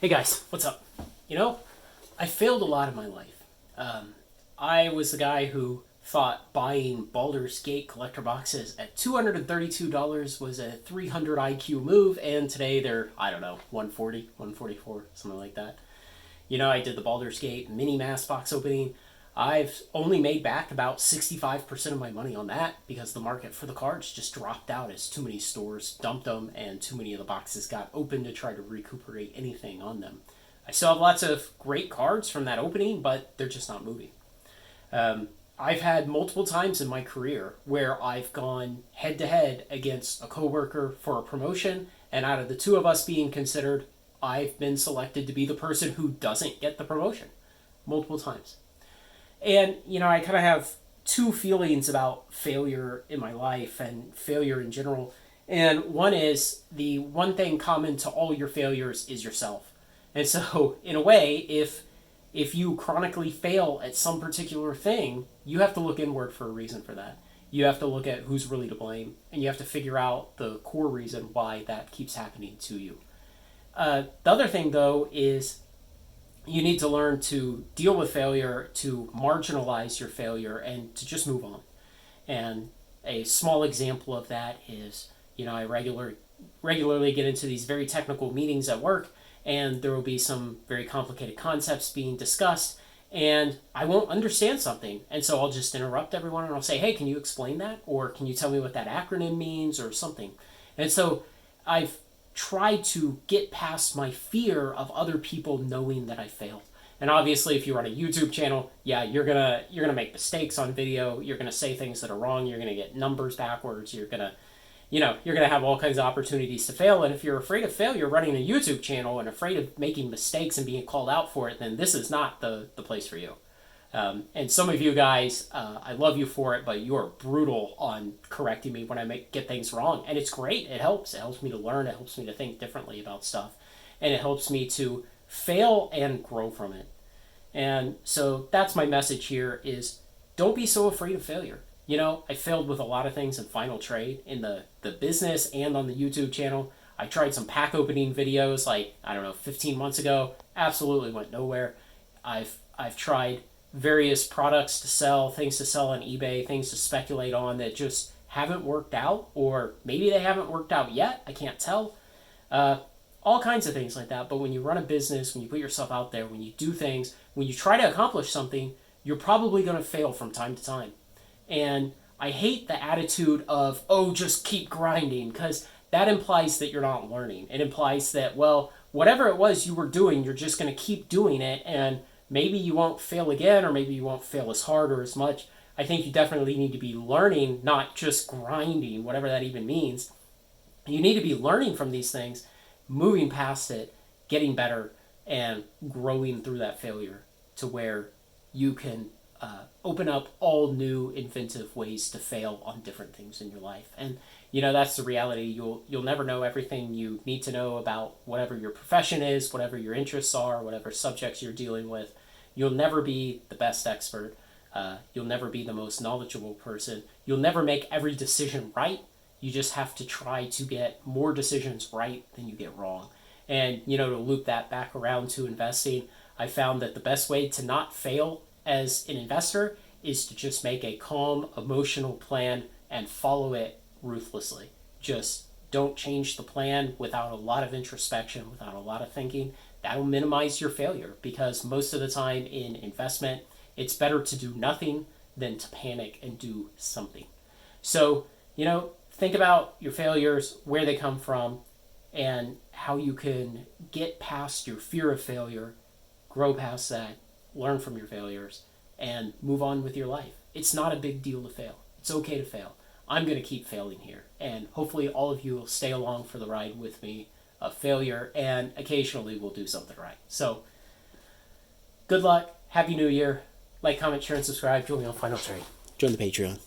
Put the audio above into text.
Hey guys, what's up? You know, I failed a lot in my life. I was the guy who thought buying Baldur's Gate collector boxes at $232 was a 300 IQ move, and today they're, I don't know, 140, 144, something like that. I did the Baldur's Gate mini mass box opening. I've only made back about 65% of my money on that because the market for the cards just dropped out as too many stores dumped them and too many of the boxes got opened to try to recuperate anything on them. I still have lots of great cards from that opening, but they're just not moving. I've had multiple times in my career where I've gone head to head against a coworker for a promotion, and out of the two of us being considered, I've been selected to be the person who doesn't get the promotion multiple times. And, I kind of have two feelings about failure in my life and failure in general. And one is the one thing common to all your failures is yourself. And so, in a way, if you chronically fail at some particular thing, you have to look inward for a reason for that. You have to look at who's really to blame, and you have to figure out the core reason why that keeps happening to you. The other thing, though, is you need to learn to deal with failure, to marginalize your failure, and to just move on. And a small example of that is, I regularly get into these very technical meetings at work, and there will be some very complicated concepts being discussed, and I won't understand something. And so I'll just interrupt everyone and I'll say, hey, can you explain that? Or can you tell me what that acronym means or something? And so I've tried to get past my fear of other people knowing that I failed. And obviously, if you run a YouTube channel, yeah, you're gonna make mistakes on video. You're gonna say things that are wrong. You're gonna get numbers backwards. You're gonna have all kinds of opportunities to fail. And if you're afraid of failure running a YouTube channel and afraid of making mistakes and being called out for it, then this is not the place for you. And some of you guys, I love you for it, but you are brutal on correcting me when I get things wrong. And it's great. It helps. It helps me to learn. It helps me to think differently about stuff. And it helps me to fail and grow from it. And so that's my message here is don't be so afraid of failure. I failed with a lot of things in Final Trade, in the business and on the YouTube channel. I tried some pack opening videos like, I don't know, 15 months ago. Absolutely went nowhere. I've tried various products to sell, things to sell on eBay, things to speculate on that just haven't worked out, or maybe they haven't worked out yet. I can't tell. All kinds of things like that. But when you run a business, when you put yourself out there, when you do things, when you try to accomplish something, you're probably going to fail from time to time. And I hate the attitude of, oh, just keep grinding, because that implies that you're not learning. It implies that, well, whatever it was you were doing, you're just going to keep doing it, and maybe you won't fail again, or maybe you won't fail as hard or as much. I think you definitely need to be learning, not just grinding, whatever that even means. You need to be learning from these things, moving past it, getting better, and growing through that failure to where you can open up all new inventive ways to fail on different things in your life. And that's the reality. You'll never know everything you need to know about whatever your profession is, whatever your interests are, whatever subjects you're dealing with. You'll never be the best expert. You'll never be the most knowledgeable person. You'll never make every decision right. You just have to try to get more decisions right than you get wrong. And to loop that back around to investing, I found that the best way to not fail as an investor is to just make a calm, emotional plan and follow it ruthlessly. Just don't change the plan without a lot of introspection, without a lot of thinking. That'll minimize your failure, because most of the time in investment, it's better to do nothing than to panic and do something. So, think about your failures, where they come from, and how you can get past your fear of failure, grow past that, learn from your failures, and move on with your life. It's not a big deal to fail. It's okay to fail. I'm going to keep failing here, and hopefully all of you will stay along for the ride with me of failure, and occasionally we'll do something right. So, good luck. Happy New Year. Like, comment, share, and subscribe. Join me on Final Trade. Join the Patreon.